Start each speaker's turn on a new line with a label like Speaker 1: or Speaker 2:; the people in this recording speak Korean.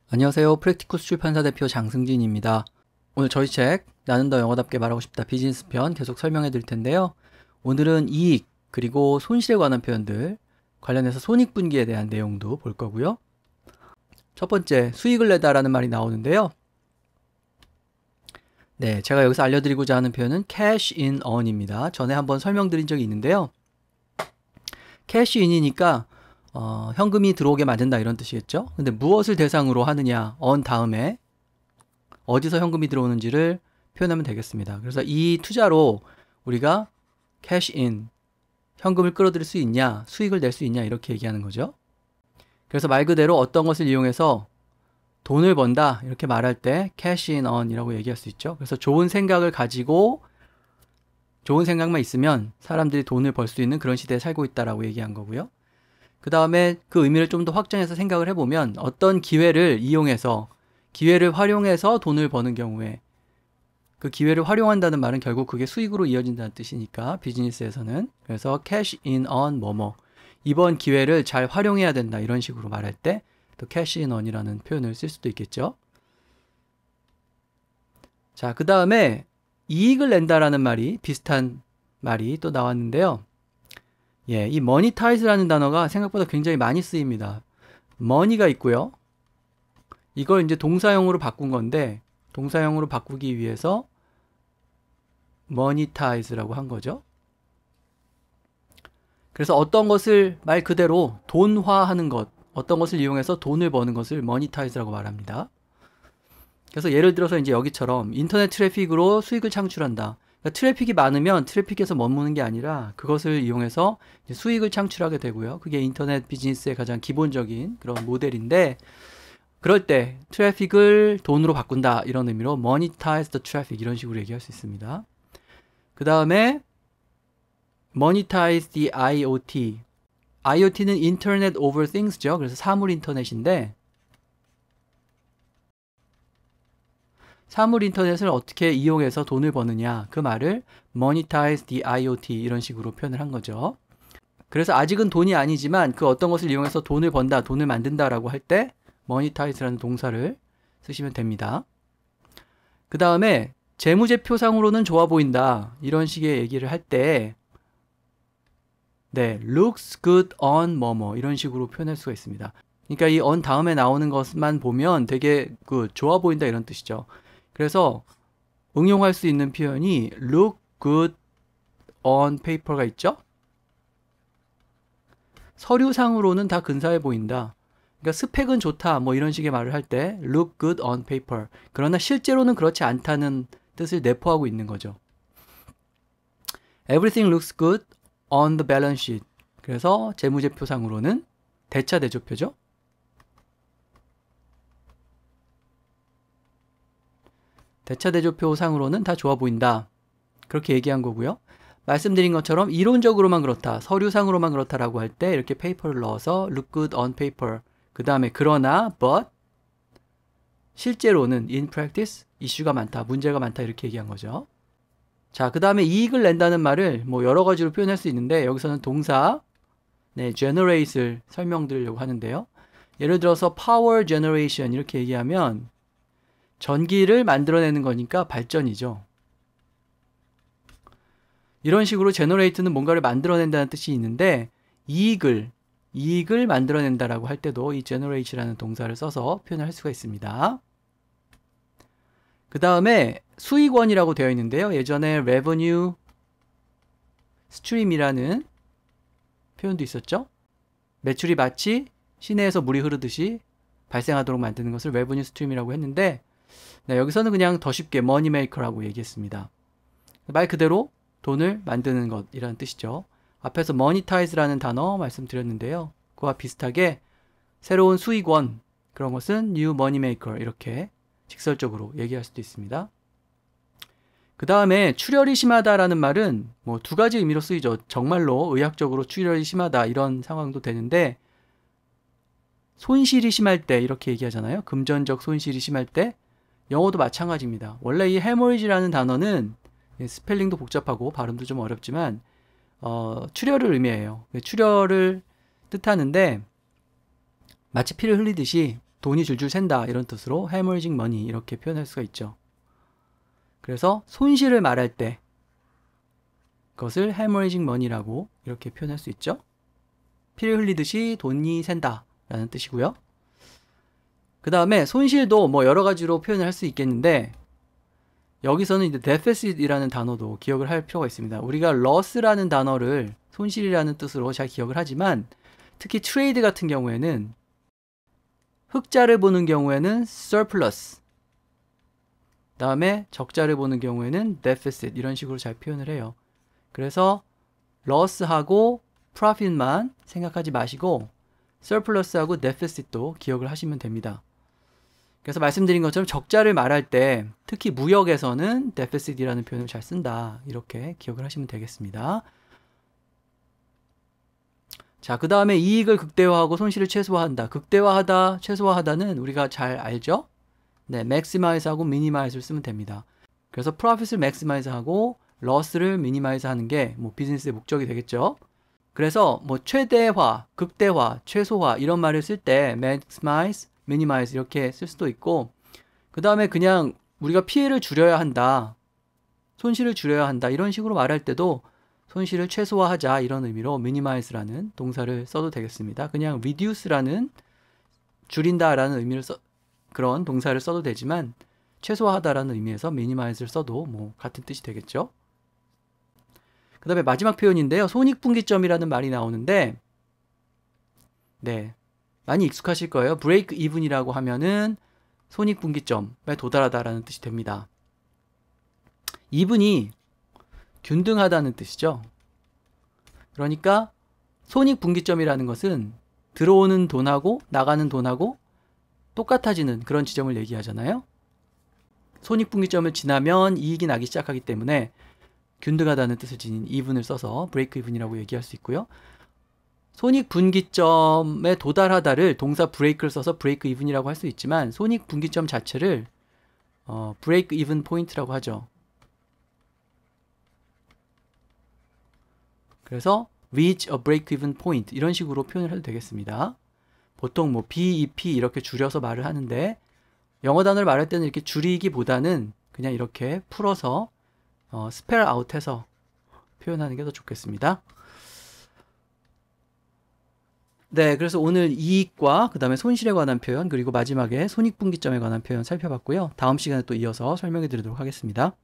Speaker 1: 안녕하세요. 프랙티쿠스 출판사 대표 장승진입니다. 오늘 저희 책 나는 더 영어답게 말하고 싶다 비즈니스 편 계속 설명해 드릴 텐데요. 오늘은 이익 그리고 손실에 관한 표현들 관련해서 손익분기에 대한 내용도 볼 거고요. 첫 번째, 수익을 내다라는 말이 나오는데요. 네, 제가 여기서 알려드리고자 하는 표현은 cash in on입니다. 전에 한번 설명드린 적이 있는데요. cash in이니까 현금이 들어오게 만든다 이런 뜻이겠죠. 근데 무엇을 대상으로 하느냐, on 다음에 어디서 현금이 들어오는지를 표현하면 되겠습니다. 그래서 이 투자로 우리가 cash in, 현금을 끌어들일 수 있냐, 수익을 낼 수 있냐 이렇게 얘기하는 거죠. 그래서 말 그대로 어떤 것을 이용해서 돈을 번다 이렇게 말할 때 cash in on 이라고 얘기할 수 있죠. 그래서 좋은 생각을 가지고 좋은 생각만 있으면 사람들이 돈을 벌 수 있는 그런 시대에 살고 있다라고 얘기한 거고요. 그 다음에 그 의미를 좀 더 확장해서 생각을 해보면 어떤 기회를 이용해서 기회를 활용해서 돈을 버는 경우에 그 기회를 활용한다는 말은 결국 그게 수익으로 이어진다는 뜻이니까 비즈니스에서는 그래서 cash in on 뭐뭐 이번 기회를 잘 활용해야 된다 이런 식으로 말할 때 또 cash in on이라는 표현을 쓸 수도 있겠죠. 자, 그 다음에 이익을 낸다라는 말이 비슷한 말이 또 나왔는데요. 예, 이 monetize라는 단어가 생각보다 굉장히 많이 쓰입니다. money가 있고요. 이걸 이제 동사형으로 바꾼 건데 동사형으로 바꾸기 위해서 monetize라고 한 거죠. 그래서 어떤 것을 말 그대로 돈화하는 것, 어떤 것을 이용해서 돈을 버는 것을 monetize라고 말합니다. 그래서 예를 들어서 이제 여기처럼 인터넷 트래픽으로 수익을 창출한다. 그러니까 트래픽이 많으면 트래픽에서 머무는 게 아니라 그것을 이용해서 이제 수익을 창출하게 되고요. 그게 인터넷 비즈니스의 가장 기본적인 그런 모델인데 그럴 때 트래픽을 돈으로 바꾼다 이런 의미로 monetize the traffic 이런 식으로 얘기할 수 있습니다. 그 다음에 monetize the IoT. IoT는 Internet over Things죠. 그래서 사물 인터넷인데 사물 인터넷을 어떻게 이용해서 돈을 버느냐 그 말을 monetize the IoT 이런 식으로 표현을 한 거죠. 그래서 아직은 돈이 아니지만 그 어떤 것을 이용해서 돈을 번다, 돈을 만든다 라고 할 때 monetize라는 동사를 쓰시면 됩니다. 그 다음에 재무제표상으로는 좋아 보인다 이런 식의 얘기를 할 때 네, looks good on 뭐뭐 이런 식으로 표현할 수가 있습니다. 그러니까 이 on 다음에 나오는 것만 보면 되게 좋아 보인다 이런 뜻이죠. 그래서 응용할 수 있는 표현이 look good on paper가 있죠. 서류상으로는 다 근사해 보인다. 그러니까 스펙은 좋다 뭐 이런 식의 말을 할 때 look good on paper. 그러나 실제로는 그렇지 않다는 뜻을 내포하고 있는 거죠. Everything looks good on the balance sheet. 그래서 재무제표상으로는 대차대조표죠. 대차대조표상으로는 다 좋아 보인다. 그렇게 얘기한 거고요. 말씀드린 것처럼 이론적으로만 그렇다, 서류상으로만 그렇다라고 할 때 이렇게 paper를 넣어서 look good on paper. 그 다음에 그러나 but 실제로는 in practice 이슈가 많다, 문제가 많다 이렇게 얘기한 거죠. 자, 그 다음에 이익을 낸다는 말을 뭐 여러 가지로 표현할 수 있는데 여기서는 동사 generate을 설명드리려고 하는데요. 예를 들어서 power generation 이렇게 얘기하면 전기를 만들어내는 거니까 발전이죠. 이런 식으로 generate는 뭔가를 만들어낸다는 뜻이 있는데 이익을 만들어낸다라고 할 때도 이 generate라는 동사를 써서 표현을 할 수가 있습니다. 그 다음에 수익원이라고 되어 있는데요. 예전에 revenue stream이라는 표현도 있었죠. 매출이 마치 시내에서 물이 흐르듯이 발생하도록 만드는 것을 revenue stream이라고 했는데 네, 여기서는 그냥 더 쉽게 money maker라고 얘기했습니다. 말 그대로 돈을 만드는 것이라는 뜻이죠. 앞에서 monetize라는 단어 말씀드렸는데요. 그와 비슷하게 새로운 수익원 그런 것은 new money maker 이렇게 직설적으로 얘기할 수도 있습니다. 그 다음에 출혈이 심하다라는 말은 뭐 두 가지 의미로 쓰이죠. 정말로 의학적으로 출혈이 심하다 이런 상황도 되는데 손실이 심할 때 이렇게 얘기하잖아요. 금전적 손실이 심할 때 영어도 마찬가지입니다. 원래 이 hemorrhage라는 단어는 스펠링도 복잡하고 발음도 좀 어렵지만 출혈을 의미해요. 출혈을 뜻하는데 마치 피를 흘리듯이 돈이 줄줄 샌다 이런 뜻으로 hemorrhaging money 이렇게 표현할 수가 있죠. 그래서 손실을 말할 때 그것을 hemorrhaging money라고 이렇게 표현할 수 있죠. 피를 흘리듯이 돈이 샌다 라는 뜻이고요. 그 다음에 손실도 뭐 여러 가지로 표현을 할 수 있겠는데 여기서는 이제 deficit이라는 단어도 기억을 할 필요가 있습니다. 우리가 loss라는 단어를 손실이라는 뜻으로 잘 기억을 하지만 특히 트레이드 같은 경우에는 흑자를 보는 경우에는 surplus, 다음에 적자를 보는 경우에는 deficit 이런 식으로 잘 표현을 해요. 그래서 loss하고 profit만 생각하지 마시고 surplus하고 deficit도 기억을 하시면 됩니다. 그래서 말씀드린 것처럼 적자를 말할 때 특히 무역에서는 deficit이라는 표현을 잘 쓴다. 이렇게 기억을 하시면 되겠습니다. 자, 그 다음에 이익을 극대화하고 손실을 최소화한다. 극대화하다, 최소화하다는 우리가 잘 알죠? 네, maximize하고 minimize를 쓰면 됩니다. 그래서 profit을 maximize하고 loss를 minimize 하는 게 뭐 비즈니스의 목적이 되겠죠? 그래서 뭐 최대화, 극대화, 최소화 이런 말을 쓸 때 maximize, minimize 이렇게 쓸 수도 있고 그 다음에 그냥 우리가 피해를 줄여야 한다, 손실을 줄여야 한다 이런 식으로 말할 때도 손실을 최소화하자 이런 의미로 minimize라는 동사를 써도 되겠습니다. 그냥 reduce라는 줄인다라는 의미를 그런 동사를 써도 되지만 최소화하다라는 의미에서 minimize를 써도 뭐 같은 뜻이 되겠죠. 그 다음에 마지막 표현인데요. 손익분기점이라는 말이 나오는데 네, 많이 익숙하실 거예요. break even이라고 하면은 손익분기점에 도달하다라는 뜻이 됩니다. even이 균등하다는 뜻이죠. 그러니까 손익분기점이라는 것은 들어오는 돈하고 나가는 돈하고 똑같아지는 그런 지점을 얘기하잖아요. 손익분기점을 지나면 이익이 나기 시작하기 때문에 균등하다는 뜻을 지닌 even을 써서 break even이라고 얘기할 수 있고요. 손익분기점에 도달하다를 동사 break를 써서 break even이라고 할 수 있지만 손익분기점 자체를 break even point라고 하죠. 그래서 reach a break even point 이런 식으로 표현을 해도 되겠습니다. 보통 뭐 BEP 이렇게 줄여서 말을 하는데 영어 단어를 말할 때는 이렇게 줄이기보다는 그냥 이렇게 풀어서 spell out 해서 표현하는 게 더 좋겠습니다. 네, 그래서 오늘 이익과 그 다음에 손실에 관한 표현 그리고 마지막에 손익분기점에 관한 표현 살펴봤고요. 다음 시간에 또 이어서 설명해 드리도록 하겠습니다.